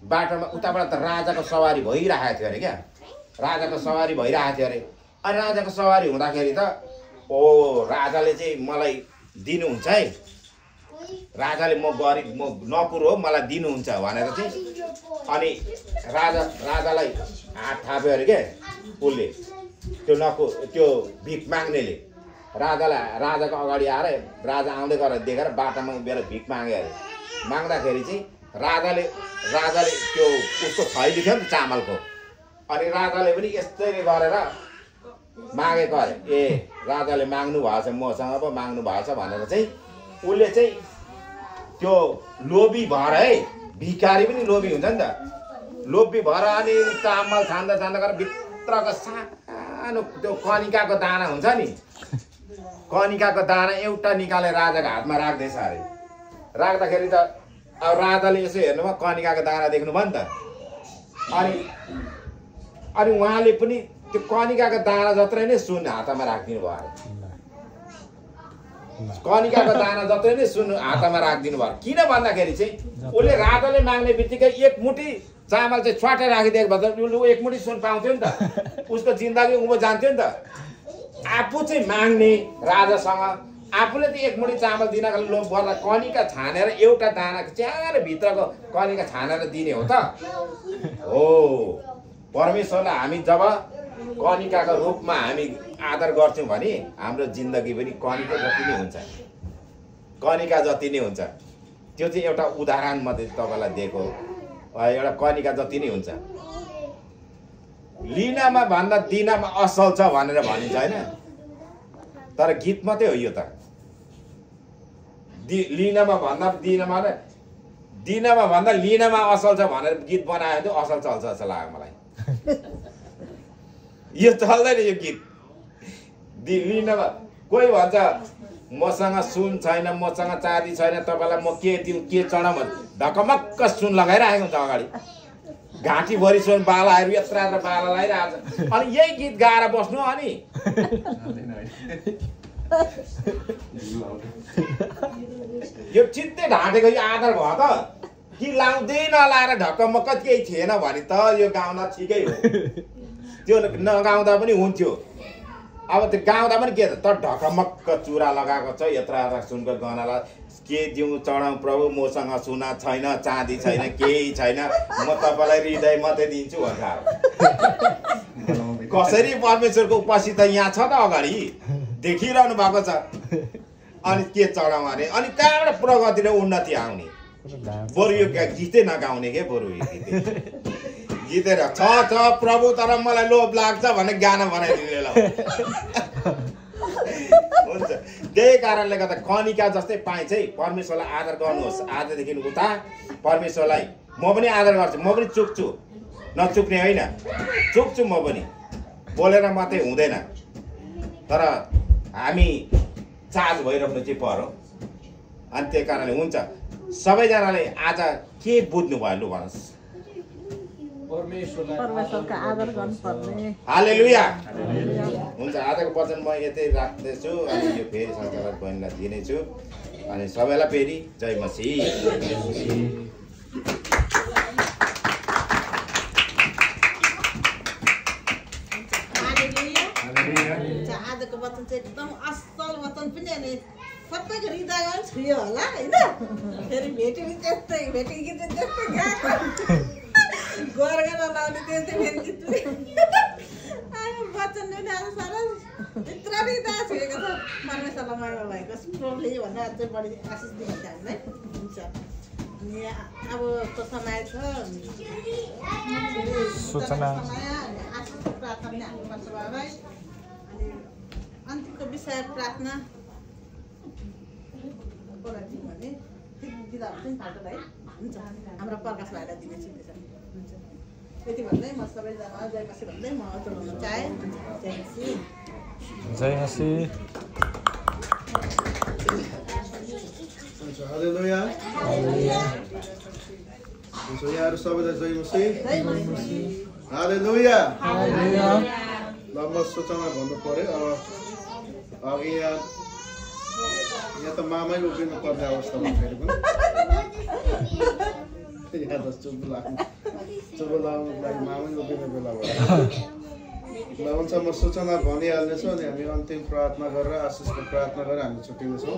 बाटोमा उताबाट त राजाको सवारी भइरहेको थियो अरे क्या, राजाको सवारी भइरहेको थियो अरे। अनि राजाको सवारी हुँदाखेरि त ओ राजाले चाहिँ मलाई दिनुहुन्छ है, राजाले म गरिब म नकुर हो मलाई दिनुहुन्छ भनेर चाहिँ अनि राजालाई हात थाप्यो अरे क्या उसले, त्यो भिख माग्नेले राजाको अगाडि आएर राजा आउँदै गरेर देखेर बाटामा उभिएर भिख माग्यो अरे। माग्दाखेरि चाहिँ राजाले त्यो उसको थैली थियो नि त चामलको, अनि राजाले पनि यस्तै गरेर मागेको अरे। ए राजाले माग्नु भएछ मसँग पो माग्नु भएछ भनेर चाहिँ उसले चाहिँ त्यो लोभी भएर है, भिखारी पनि लोभी हुन्छ नि त, लोभी भएर अनि चामल छान्दा गरेर भित्रको सानो त्यो कनिकाको दाना हुन्छ नि, कनिकाको दाना एउटा निकालेर राजाको हातमा राख्दैछ अरे। राख्दाखेरि त अब राजाले यसो हेर्नुभयो कनिकाको दाना देख्नुभयो नि त, अनि उहाँले पनि त्यो कनिकाको दाना जत्रै नै सुन हातमा राखिदिनु भयो अरे। कनिकाको दाना जत्रै नै सुन हातमा राखिदिनु भयो। किन भन्दाखेरि चाहिँ उसले राजाले माग्ने बित्तिकै एक मुठी चामल चाहिँ छ्वाटै राखिदिएको भए त उसले एक मुठी सुन पाउँथ्यो नि त, उसको जिन्दगी उँभो जान्थ्यो नि त। आफू चाहिँ माग्ने राजासँग, आफूले त एक मुठी चामल दिनको लोभ गर्दा कनिका छानेर एउटा दाना च्याएर भित्रको कनिका छानेर दिने हो त हो। परमेश्वरलाई हामी जब कनिकाको रूपमा हामी आदर गर्छौँ भने हाम्रो जिन्दगी पनि कनिका जति नै हुन्छ, कनिका जति नै हुन्छ। त्यो चाहिँ एउटा उदाहरण मात्रै तपाईँलाई दिएको, एउटा कनिका जति नै हुन्छ। लिनमा भन्दा दिनमा असल छ भनेर भनिन्छ होइन, तर गीत मात्रै हो यो त। लिनमा भन्दा लिनमा असल छ भनेर गीत बनायो त्यो असल चल्छ जस्तो लाग्यो मलाई। यो चल्दैन यो गीत। लिनमा कोही भन्छ मसँग सुन छैन, मसँग चाँदी छैन, तपाईँलाई म के दिउँ के चढाउँ भन्छ, ढकमक्क सुन लगाइरहेको हुन्छ अगाडि, घाँटीभरि सुन बालाहरू यत्रा बाला लगाइरहेको छ। अनि यही गीत गाएर बस्नु अनि यो चित्तै ढाँटेको यो आधार भयो त कि लाउँदै नलाएर ढकमक्क केही थिएन भने त यो गाउन ठिकै हो, त्यो नगाउँदा पनि हुन्थ्यो। अब त्यो गाउँदा पनि के त ढकमक्क चुरा लगाएको छ, यत्रा सुनको गहनालाई के दिउँ चढाउँ प्रभु, मसँग सुना छैन, चाँदी छैन, केही छैन, म तपाईँलाई हृदय मात्रै दिन्छु भन्छ। कसरी परमेश्वरको उपस्थित यहाँ छ त अगाडि देखिरहनु भएको छ, अनि के चढाउँ अरे। अनि कहाँबाट प्रगति र उन्नति आउने? बरु यो गीतै नगाउने के, बरु यो गीतै छ प्रभु तर मलाई लोभ लाग्छ भने गाना बनाइदिने ल हुन्छ। त्यही कारणले गर्दा कनिका जस्तै पाइन्छ है, परमेश्वरलाई आदर गर्नुहोस्। आजदेखि उता परमेश्वरलाई म पनि आदर गर्छु, म पनि चुक्छु, नचुक्ने होइन, चुक्छु म पनि, बोलेर मात्रै हुँदैन, तर हामी चार्ज भइराख्नु चाहिँ पर्यो। अनि त्यही कारणले हुन्छ। सबैजनाले आज के बुझ्नु भयो लु भन्नुहोस्? परमेश्वरको आदर गर्नुपर्ने। हालेलुया। हुन्छ, आजको वचन म यतै राख्दैछु अनि यो फेरि सञ्चालक बहिनीलाई दिनेछु। अनि सबैलाई फेरि जय मसीह। आजको वचन चाहिँ एकदम असल वचन पनि अनि सबैको हृदयमा छुयो होला होइन। फेरि भेट्यो भने त्यस्तै भेटेको गीत त्यस्तै गाएको गोर्खा नलाउने त्यस्तै फेरि गीत वचन पनि आज साह्रो भित्र हृदय छुएको छ। परमेश्वरलाई महिमा भएको प्रभुले भन्दा अझै बढी आशिष दिन्छ हामीलाई। हुन्छ, अनि अबको समय छ सूचना आशिष प्रार्थना पनि हाल्नुपर्छ बाबालाई। अनि अन्तिमको विषय प्रार्थना भने दिदा हुन्छ नि फाल्टो है। हुन्छ, हाम्रो प्रकाश भाइलाई दिनेछु त्यसरी। हुन्छ, यति भन्दै म सबैजना जय मसीह भन्दै म जोड्न चाहे। जय मसीह। जय मसीह। हालेलुया। हालेलुया। हुन्छ, यहाँहरू सबैलाई जय मसीह। जय मसीह। हालेलुया। हालेलुया। ल म सूचना भन्नु पर्यो। अब यहाँ त मामै उभिनु पर्ने अवस्थामा फेरि पनि यहाँ त चुप लगाउनुको लागि मामै उभिने बेला भयो ल हुन्छ म सूचना भनिहाल्नेछु अनि हामी अन्तिम प्रार्थना गरेर आशिषको प्रार्थना गरेर हामी छुट्टिनेछौँ